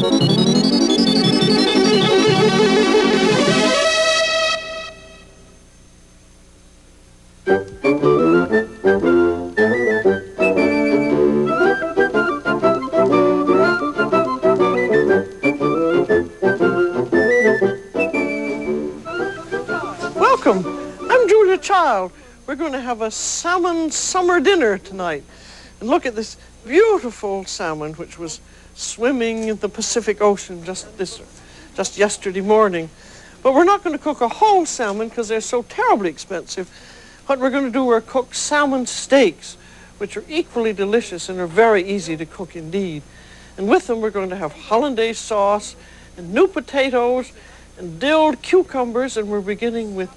Welcome. I'm Julia Child. We're going to have a salmon summer dinner tonight. And look at this beautiful salmon which was swimming in the Pacific Ocean just yesterday morning. But we're not going to cook a whole salmon because they're so terribly expensive. What we're going to do, we're cook salmon steaks, which are equally delicious and are very easy to cook indeed. And with them, we're going to have hollandaise sauce and new potatoes and dilled cucumbers, and we're beginning with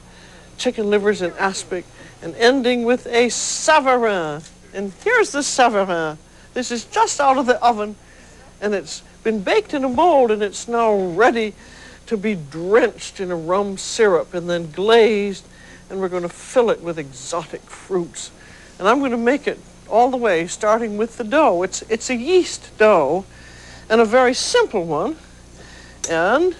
chicken livers and aspic and ending with a savarin. And here's the savarin. This is just out of the oven, and it's been baked in a mold, and it's now ready to be drenched in a rum syrup and then glazed, and we're going to fill it with exotic fruits. And I'm going to make it all the way, starting with the dough. It's a yeast dough, and a very simple one. And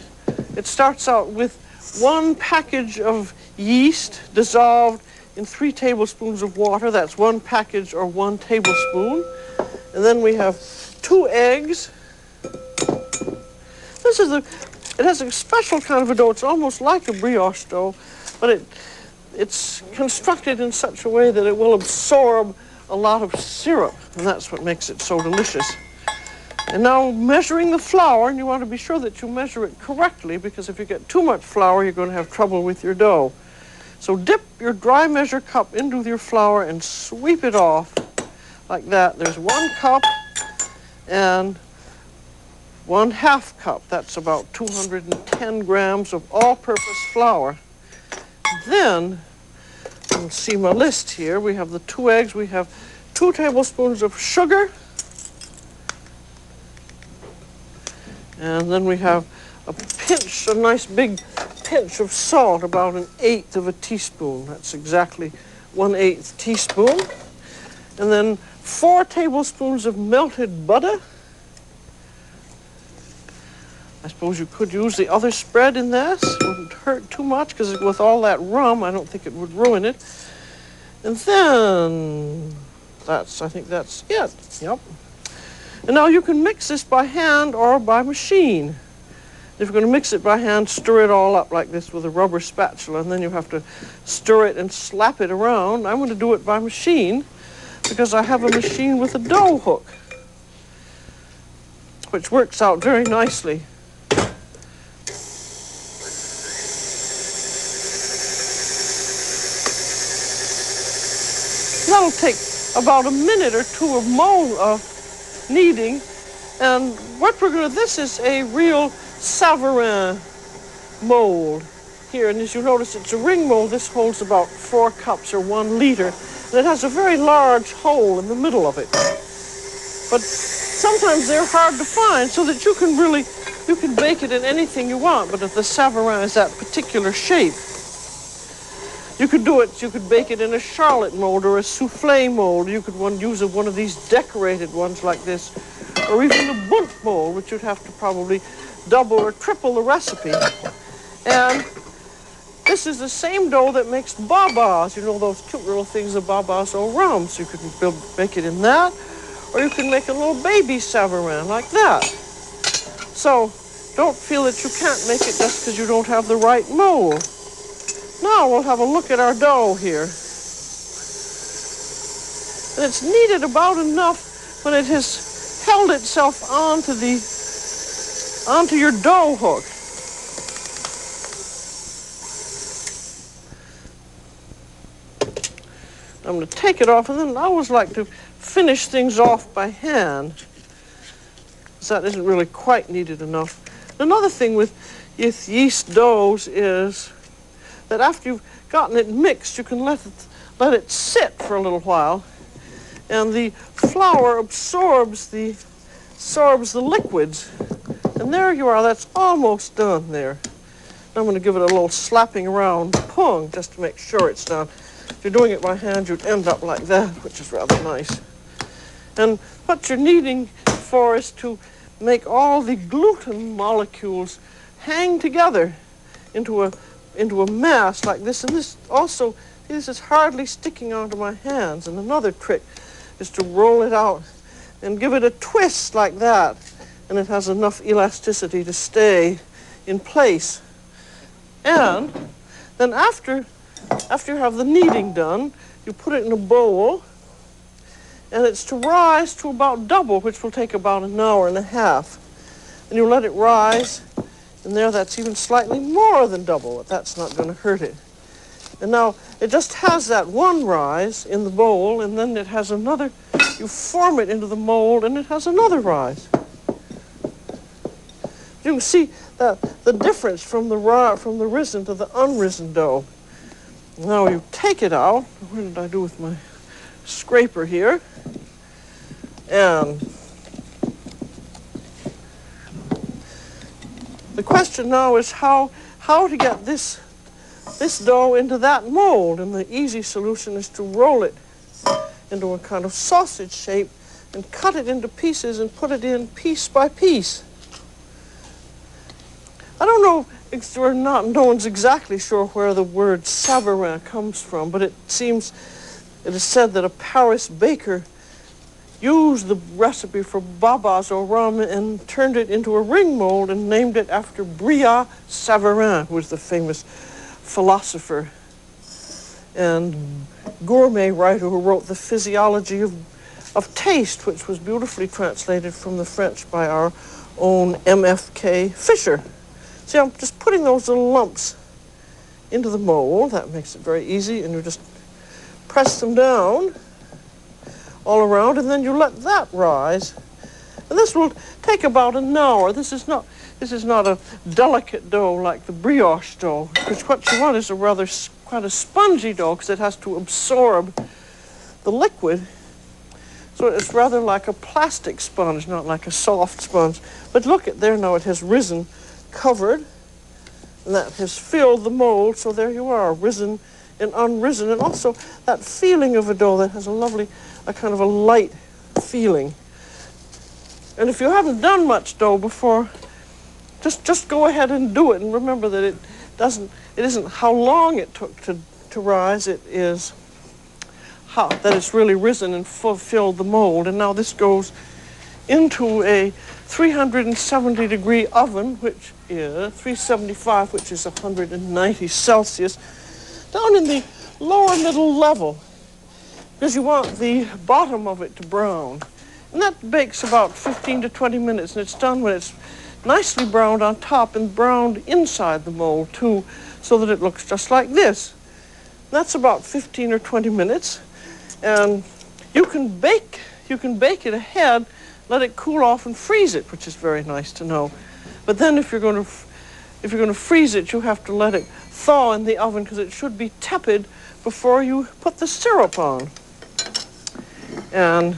it starts out with 1 package of yeast dissolved in 3 tablespoons of water. That's 1 package or 1 tablespoon. And then we have 2 eggs. It has a special kind of a dough. It's almost like a brioche dough, but it's constructed in such a way that it will absorb a lot of syrup, and that's what makes it so delicious. And now measuring the flour, and you want to be sure that you measure it correctly, because if you get too much flour, you're going to have trouble with your dough. So dip your dry measure cup into your flour and sweep it off like that. There's 1 cup and 1/2 cup. That's about 210 grams of all-purpose flour. Then, you'll see my list here. We have the 2 eggs. We have 2 tablespoons of sugar. And then we have a nice big pinch of salt, about 1/8 of a teaspoon. That's exactly 1/8 teaspoon. And then 4 tablespoons of melted butter. I suppose you could use the other spread in this. It wouldn't hurt too much, because with all that rum, I don't think it would ruin it. And then, I think that's it. Yep. And now you can mix this by hand or by machine. If you're going to mix it by hand, stir it all up like this with a rubber spatula, and then you have to stir it and slap it around. I'm going to do it by machine because I have a machine with a dough hook, which works out very nicely. That'll take about 1 minute or 2 of mold kneading, and what we're going to, this is a real Savarin mold here, and as you notice, it's a ring mold. This holds about 4 cups or 1 liter, and it has a very large hole in the middle of it. But sometimes they're hard to find, so that you can bake it in anything you want, but if the Savarin is that particular shape, you could bake it in a charlotte mold or a souffle mold. You could use one of these decorated ones like this, or even a bunt mold, which you'd have to probably double or triple the recipe. And this is the same dough that makes babas. You know those cute little things, the babas au rhum. So you could make it in that, or you can make a little baby Savarin like that. So don't feel that you can't make it just because you don't have the right mold. Now we'll have a look at our dough here. And it's kneaded about enough when it has held itself onto your dough hook. I'm going to take it off, and then I always like to finish things off by hand, because that isn't really quite kneaded enough. Another thing with yeast doughs is that after you've gotten it mixed, you can let it sit for a little while, and the flour absorbs the liquids. And there you are. That's almost done there. I'm going to give it a little slapping around pung just to make sure it's done. If you're doing it by hand, you'd end up like that, which is rather nice. And what you're kneading for is to make all the gluten molecules hang together into a mass like this. And this also, this is hardly sticking onto my hands. And another trick is to roll it out and give it a twist like that. And it has enough elasticity to stay in place. And then after you have the kneading done, you put it in a bowl, and it's to rise to about double, which will take about an hour and a half. And you let it rise, and there that's even slightly more than double, but that's not going to hurt it. And now it just has that one rise in the bowl, and then it has another, you form it into the mold, and it has another rise. You can see the difference from the risen to the unrisen dough. Now you take it out. What did I do with my scraper here? And the question now is how to get this dough into that mold. And the easy solution is to roll it into a kind of sausage shape and cut it into pieces and put it in piece by piece. I don't know, no one's exactly sure where the word Savarin comes from, but it is said that a Paris baker used the recipe for babas or rum and turned it into a ring mold and named it after Brillat Savarin, who was the famous philosopher and gourmet writer who wrote The Physiology of Taste, which was beautifully translated from the French by our own MFK Fisher. See, I'm just putting those little lumps into the mold. That makes it very easy, and you just press them down all around, and then you let that rise. And this will take about an hour. This is not a delicate dough like the brioche dough, because what you want is quite a spongy dough, because it has to absorb the liquid. So it's rather like a plastic sponge, not like a soft sponge. But look at there now, it has risen, covered, and that has filled the mold, so there you are, risen and unrisen, and also that feeling of a dough that has a kind of a light feeling. And if you haven't done much dough before, just go ahead and do it, and remember that it isn't how long it took to rise, it is that it's really risen and filled the mold. And now this goes into a 370 degree oven, which is 375, which is 190 Celsius, down in the lower middle level, because you want the bottom of it to brown. And that bakes about 15 to 20 minutes, and it's done when it's nicely browned on top and browned inside the mold too, so that it looks just like this. That's about 15 or 20 minutes, and you can bake it ahead, let it cool off and freeze it, which is very nice to know. But then if you're going to freeze it, you have to let it thaw in the oven, because it should be tepid before you put the syrup on. And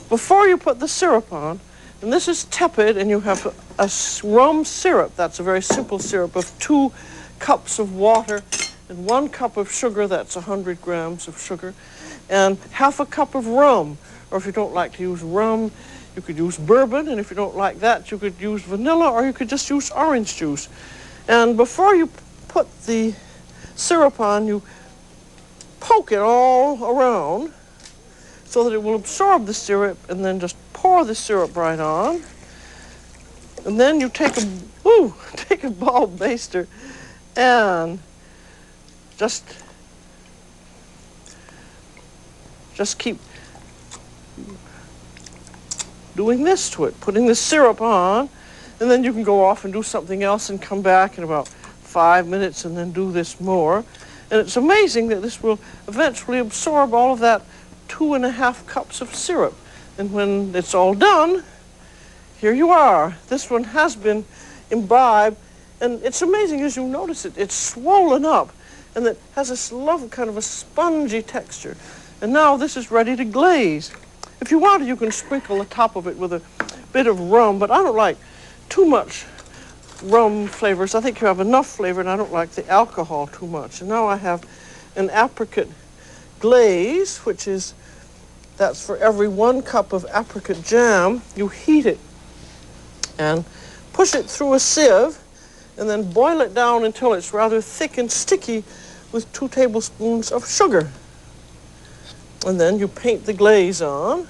before you put the syrup on, and this is tepid, and you have a rum syrup. That's a very simple syrup of 2 cups of water and 1 cup of sugar. That's 100 grams of sugar, and half a cup of rum. Or if you don't like to use rum, you could use bourbon, and if you don't like that, you could use vanilla, or you could just use orange juice. And before you put the syrup on, you poke it all around so that it will absorb the syrup, and then just pour the syrup right on. And then you take a ball baster and just keep doing this to it, putting the syrup on, and then you can go off and do something else and come back in about 5 minutes and then do this more. And it's amazing that this will eventually absorb all of that 2.5 cups of syrup. And when it's all done, here you are. This one has been imbibed, and it's amazing as you notice it, it's swollen up, and it has this lovely kind of a spongy texture. And now this is ready to glaze. If you want to, you can sprinkle the top of it with a bit of rum, but I don't like too much rum flavors. I think you have enough flavor, and I don't like the alcohol too much. And now I have an apricot glaze, that's for every 1 cup of apricot jam. You heat it and push it through a sieve and then boil it down until it's rather thick and sticky with 2 tablespoons of sugar. And then you paint the glaze on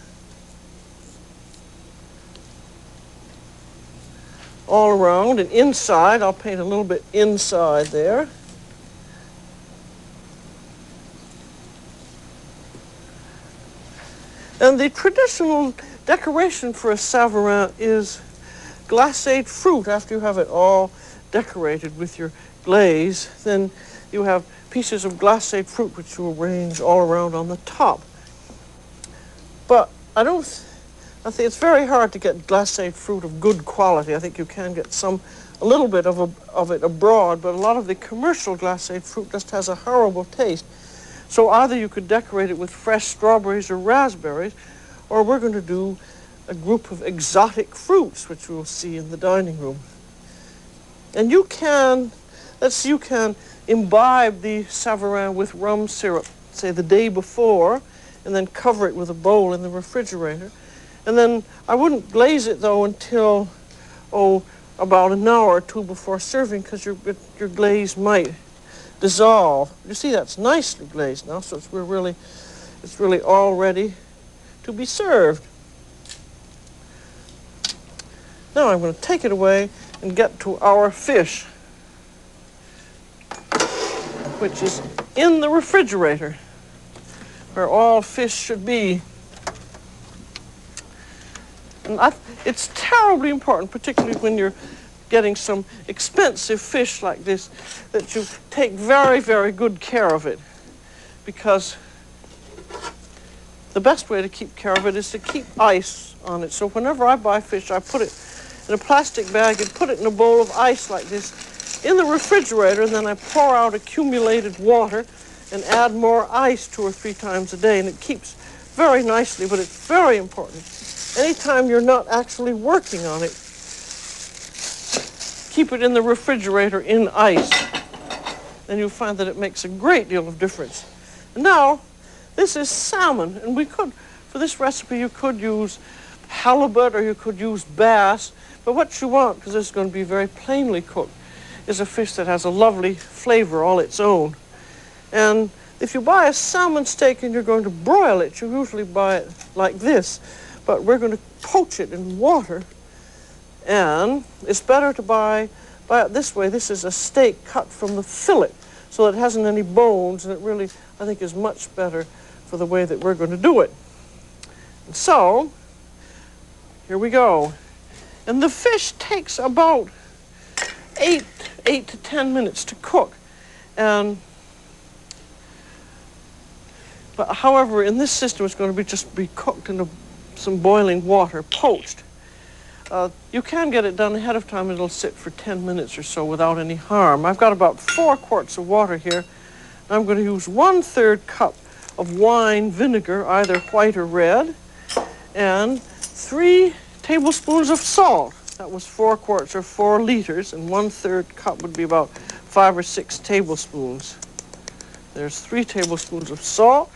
all around and inside. I'll paint a little bit inside there. And the traditional decoration for a Savarin is glacéed fruit. After you have it all decorated with your glaze, then you have pieces of glacéed fruit which you arrange all around on the top. But I think it's very hard to get glacéed fruit of good quality. I think you can get a little bit of it abroad, but a lot of the commercial glacéed fruit just has a horrible taste. So either you could decorate it with fresh strawberries or raspberries, or we're going to do a group of exotic fruits, which we'll see in the dining room. And you can imbibe the Savarin with rum syrup, say the day before, and then cover it with a bowl in the refrigerator. And then I wouldn't glaze it, though, until, about an hour or two before serving, because your glaze might dissolve. You see, that's nicely glazed now, so it's really all ready to be served. Now I'm going to take it away and get to our fish, which is in the refrigerator, where all fish should be. And it's terribly important, particularly when you're getting some expensive fish like this, that you take very, very good care of it, because the best way to keep care of it is to keep ice on it. So whenever I buy fish, I put it in a plastic bag and put it in a bowl of ice like this in the refrigerator, and then I pour out accumulated water and add more ice 2 or 3 times a day, and it keeps very nicely. But it's very important, anytime you're not actually working on it, keep it in the refrigerator in ice, and you'll find that it makes a great deal of difference. Now, this is salmon, and for this recipe, you could use halibut or you could use bass, but what you want, because this is going to be very plainly cooked, is a fish that has a lovely flavor all its own. And if you buy a salmon steak and you're going to broil it, you usually buy it like this, but we're going to poach it in water. And it's better to buy it this way. This is a steak cut from the fillet, so it hasn't any bones, and it really, I think, is much better for the way that we're going to do it. And so, here we go. And the fish takes about 8 to 10 minutes to cook. But however, in this system, it's going to just be cooked in some boiling water, poached. You can get it done ahead of time. It'll sit for 10 minutes or so without any harm. I've got about 4 quarts of water here. I'm going to use 1/3 cup of wine vinegar, either white or red, and 3 tablespoons of salt. That was 4 quarts or 4 liters, and 1/3 cup would be about 5 or 6 tablespoons. There's 3 tablespoons of salt,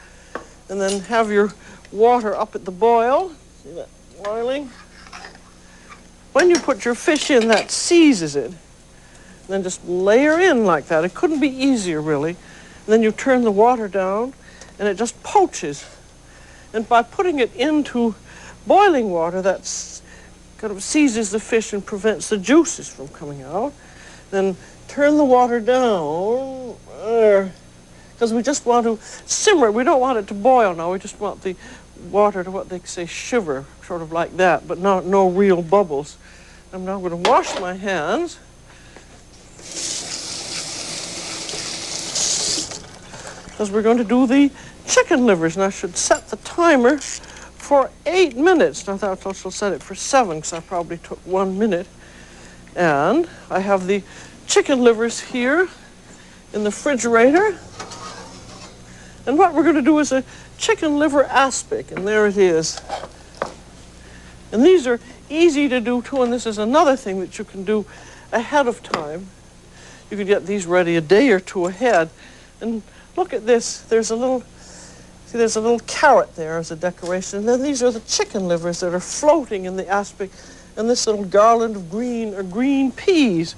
and then have your water up at the boil. See that boiling? When you put your fish in, that seizes it. Then just layer in like that. It couldn't be easier, really. And then you turn the water down, and it just poaches. And by putting it into boiling water, that's kind of seizes the fish and prevents the juices from coming out. Then turn the water down, because we just want to simmer. We don't want it to boil now. We just want the water to, what they say, shiver, sort of like that, but no real bubbles. I'm now going to wash my hands. Because we're going to do the chicken livers, and I should set the timer for 8 minutes. Now, I thought I'll set it for 7, because I probably took 1 minute. And I have the chicken livers here in the refrigerator. And what we're going to do is a chicken liver aspic, and there it is. And these are easy to do too, and this is another thing that you can do ahead of time. You can get these ready a day or 2 ahead. And look at this. There's a little carrot there as a decoration. And then these are the chicken livers that are floating in the aspic, and this little garland of green peas.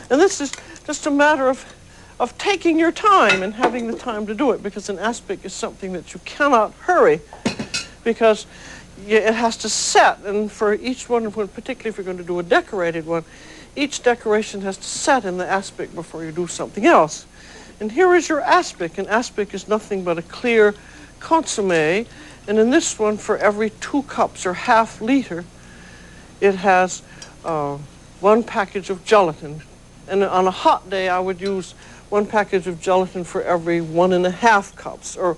And this is just a matter of taking your time and having the time to do it, because an aspic is something that you cannot hurry, because it has to set. And for each one, particularly if you're going to do a decorated one, each decoration has to set in the aspic before you do something else. And here is your aspic. An aspic is nothing but a clear consommé. And in this one, for every 2 cups or half liter, it has 1 package of gelatin. And on a hot day, I would use 1 package of gelatin for every 1.5 cups, or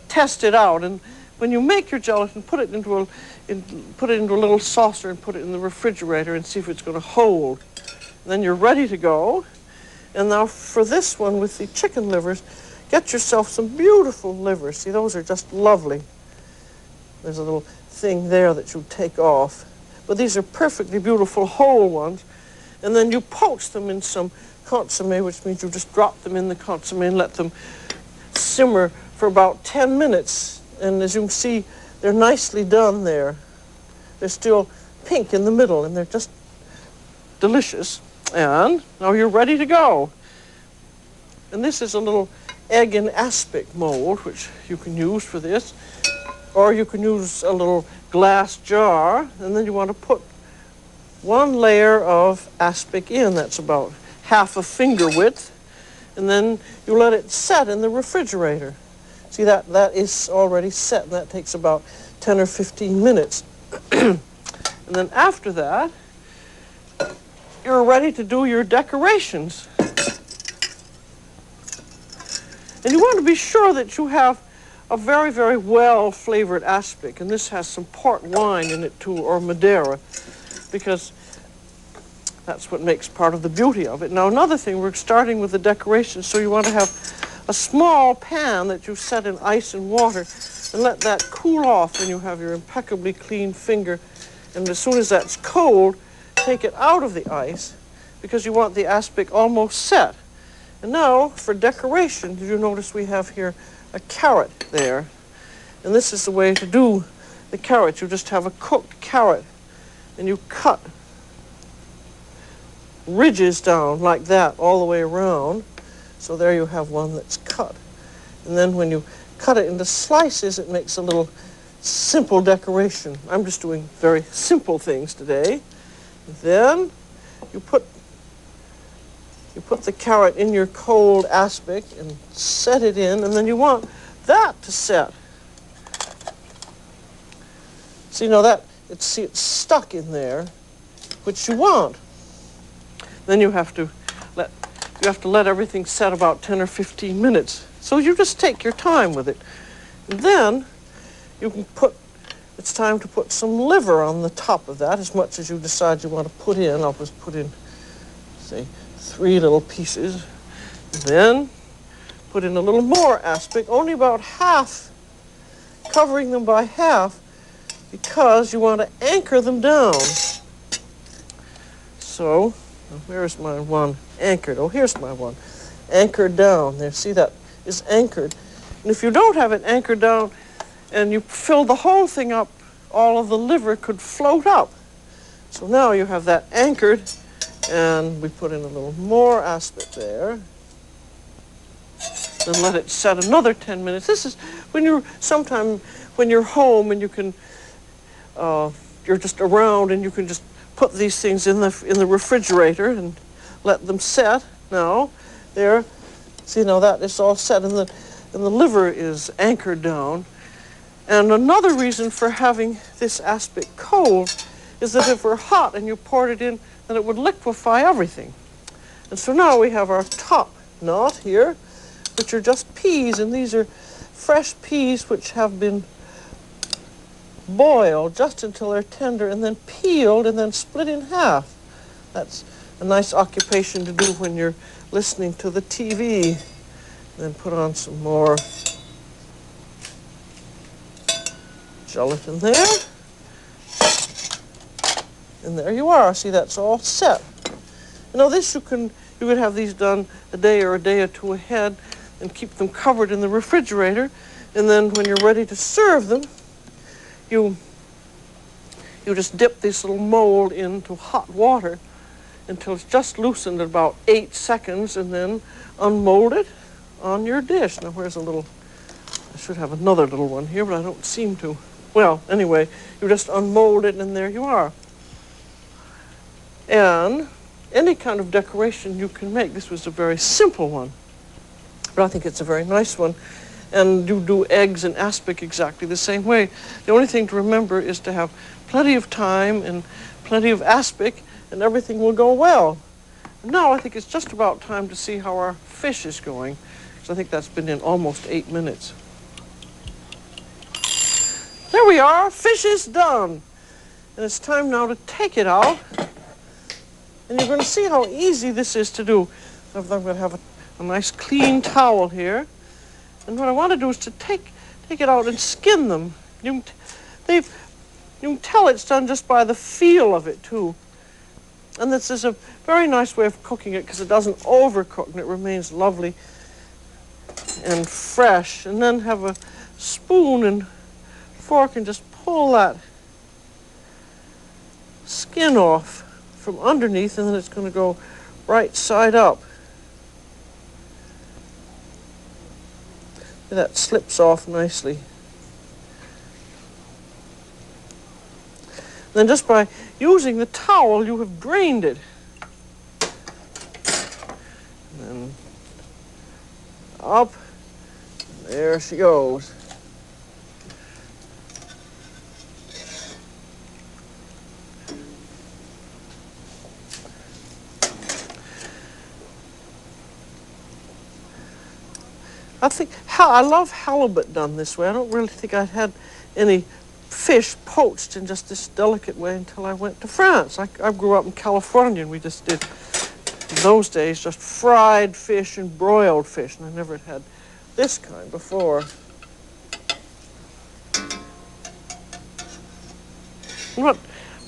test it out. And when you make your gelatin, put it into a little saucer and put it in the refrigerator and see if it's going to hold. And then you're ready to go. And now for this one with the chicken livers, get yourself some beautiful livers. See, those are just lovely. There's a little thing there that you take off. But these are perfectly beautiful whole ones. And then you poach them in some consommé, which means you just drop them in the consommé and let them simmer for about 10 minutes. And as you can see, they're nicely done there. They're still pink in the middle, and they're just delicious. And now you're ready to go. And this is a little egg and aspic mold, which you can use for this. Or you can use a little glass jar, and then you want to put 1 layer of aspic in. That's about half a finger width. And then you let it set in the refrigerator. See, that is already set, and that takes about 10 or 15 minutes. And then after that, you're ready to do your decorations. And you want to be sure that you have a very, very well-flavored aspic. And this has some port wine in it too, or Madeira, because that's what makes part of the beauty of it. Now, another thing, we're starting with the decorations, so you want to have a small pan that you set in ice and water and let that cool off when you have your impeccably clean finger. And as soon as that's cold, take it out of the ice, because you want the aspic almost set. And now, for decoration, did you notice we have here a carrot there? And this is the way to do the carrot. You just have a cooked carrot, and you cut ridges down like that all the way around. So there you have one that's cut. And then when you cut it into slices, it makes a little simple decoration. I'm just doing very simple things today. Then you put the carrot in your cold aspic and set it in, and then you want that to set. See, now that it's stuck in there, which you want. Then you have to let everything set about 10 or 15 minutes. So you just take your time with it. And then you can it's time to put some liver on the top of that, as much as you decide you want to put in. I'll just put in, say, 3 little pieces. And then put in a little more aspic, only about half, covering them by half, because you want to anchor them down. So, where's my one anchored? Oh, here's my one. Anchored down. There, see, that is anchored. And if you don't have it anchored down and you fill the whole thing up, all of the liver could float up. So now you have that anchored, and we put in a little more aspic there. Then let it set another 10 minutes. This is when you're home and you can, you're just around and you can just put these things in the refrigerator and let them set. Now, there, see, now that is all set, and the liver is anchored down. And another reason for having this aspic cold is that if we're hot and you poured it in, then it would liquefy everything. And so now we have our top knot here, which are just peas, and these are fresh peas which have been boiled just until they're tender, and then peeled and then split in half. That's a nice occupation to do when you're listening to the TV. And then put on some more gelatin there. And there you are. See, that's all set. You know, this you could have these done a day or two ahead and keep them covered in the refrigerator. And then when you're ready to serve them, you you just dip this little mold into hot water until it's just loosened at about 8 seconds, and then unmold it on your dish. Now where's a little, I should have another little one here, but I don't seem to. Well, anyway, you just unmold it and there you are. And any kind of decoration you can make. This was a very simple one, but I think it's a very nice one. And you do eggs and aspic exactly the same way. The only thing to remember is to have plenty of time and plenty of aspic, and everything will go well. Now I think it's just about time to see how our fish is going, because I think that's been in almost 8 minutes. There we are, fish is done. And it's time now to take it out. And you're going to see how easy this is to do. So I'm going to have a nice clean towel here. And what I want to do is to take it out and skin them. You can tell it's done just by the feel of it, too. And this is a very nice way of cooking it because it doesn't overcook and it remains lovely and fresh. And then have a spoon and fork and just pull that skin off from underneath, and then it's going to go right side up. That slips off nicely. Then just by using the towel, you have drained it. And then up, there she goes. I love halibut done this way. I don't really think I'd had any fish poached in just this delicate way until I went to France. I grew up in California, and we just did, in those days, just fried fish and broiled fish, and I never had this kind before. And what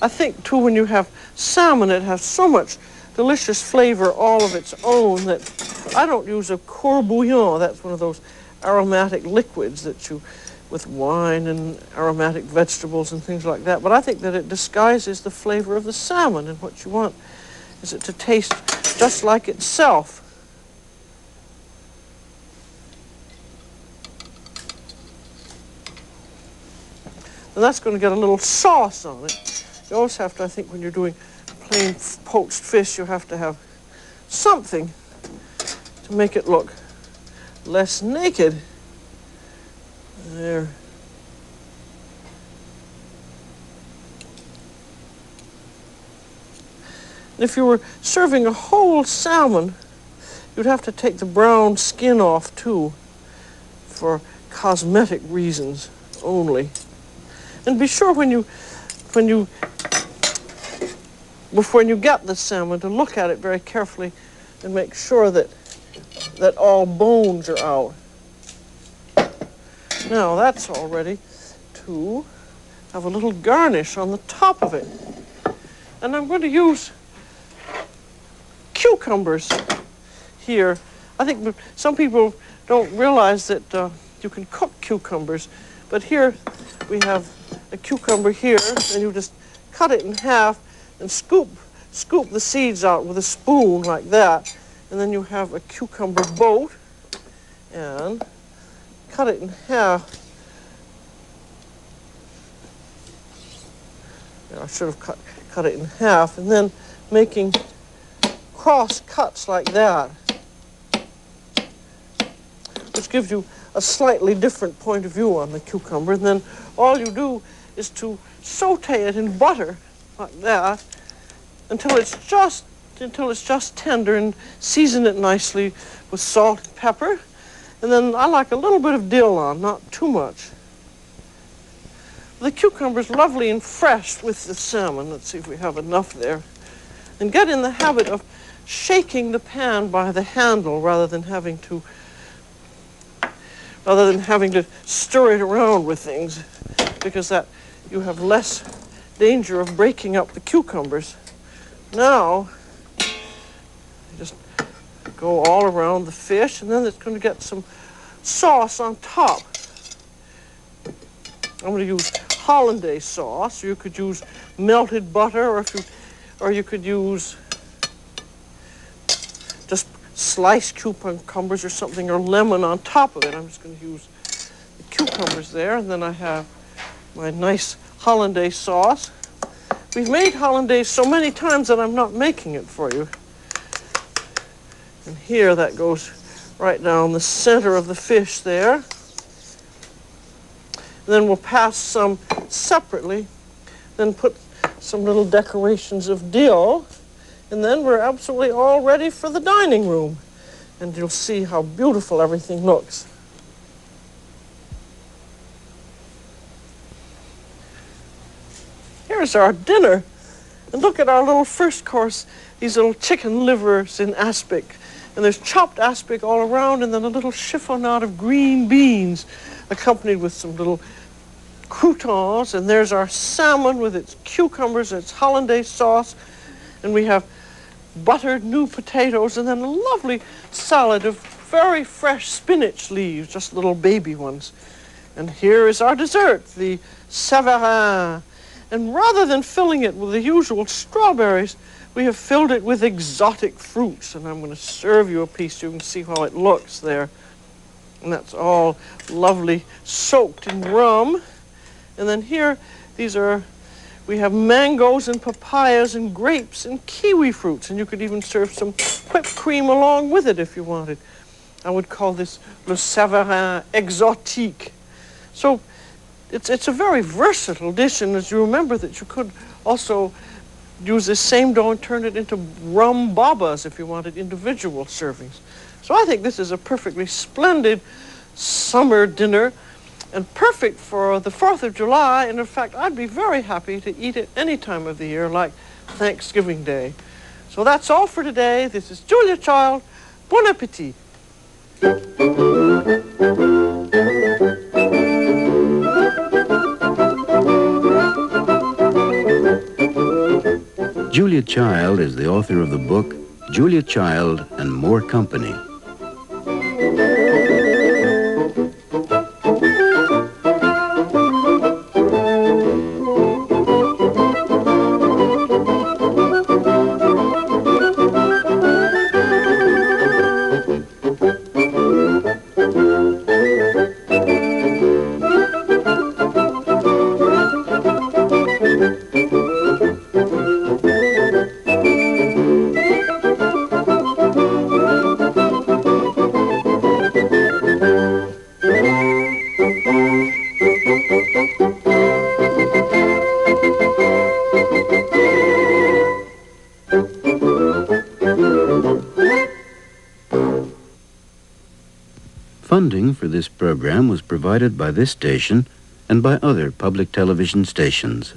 I think, too, when you have salmon, it has so much delicious flavor all of its own that I don't use a court bouillon. That's one of those aromatic liquids that you, with wine and aromatic vegetables and things like that. But I think that it disguises the flavor of the salmon, and what you want is it to taste just like itself. And that's going to get a little sauce on it. You always have to, I think, when you're doing plain poached fish, you have to have something to make it look less naked. There. And if you were serving a whole salmon, you'd have to take the brown skin off too, for cosmetic reasons only. And be sure when you get the salmon to look at it very carefully and make sure that all bones are out. Now that's all ready to have a little garnish on the top of it. And I'm going to use cucumbers here. I think some people don't realize that you can cook cucumbers, but here we have a cucumber here, and you just cut it in half and scoop the seeds out with a spoon like that, and then you have a cucumber boat, and cut it in half. I should have cut it in half, and then making cross cuts like that, which gives you a slightly different point of view on the cucumber. And then all you do is to saute it in butter like that until it's just tender, and season it nicely with salt and pepper. And then I like a little bit of dill on, not too much. The cucumber's lovely and fresh with the salmon. Let's see if we have enough there. And get in the habit of shaking the pan by the handle rather than having to stir it around with things, because that you have less danger of breaking up the cucumbers. Now, just go all around the fish, and then it's going to get some sauce on top. I'm going to use hollandaise sauce. You could use melted butter, or you could use just sliced cucumbers or something, or lemon on top of it. I'm just going to use the cucumbers there, and then I have my nice hollandaise sauce. We've made hollandaise so many times that I'm not making it for you. And here that goes right down the center of the fish there. And then we'll pass some separately, then put some little decorations of dill, and then we're absolutely all ready for the dining room. And you'll see how beautiful everything looks. Here's our dinner. And look at our little first course, these little chicken livers in aspic. And there's chopped aspic all around, and then a little chiffonade of green beans, accompanied with some little croutons. And there's our salmon with its cucumbers and its hollandaise sauce. And we have buttered new potatoes, and then a lovely salad of very fresh spinach leaves, just little baby ones. And here is our dessert, the Savarin. And rather than filling it with the usual strawberries, we have filled it with exotic fruits. And I'm going to serve you a piece so you can see how it looks there. And that's all lovely soaked in rum. And then here, we have mangoes and papayas and grapes and kiwi fruits. And you could even serve some whipped cream along with it if you wanted. I would call this le Savarin exotique. So it's a very versatile dish, and as you remember that you could also use this same dough and turn it into rum babas if you wanted individual servings. So I think this is a perfectly splendid summer dinner and perfect for the 4th of July. And in fact, I'd be very happy to eat it any time of the year, like Thanksgiving Day. So that's all for today. This is Julia Child. Bon appetit. Julia Child is the author of the book Julia Child and More Company. Funding for this program was provided by this station and by other public television stations.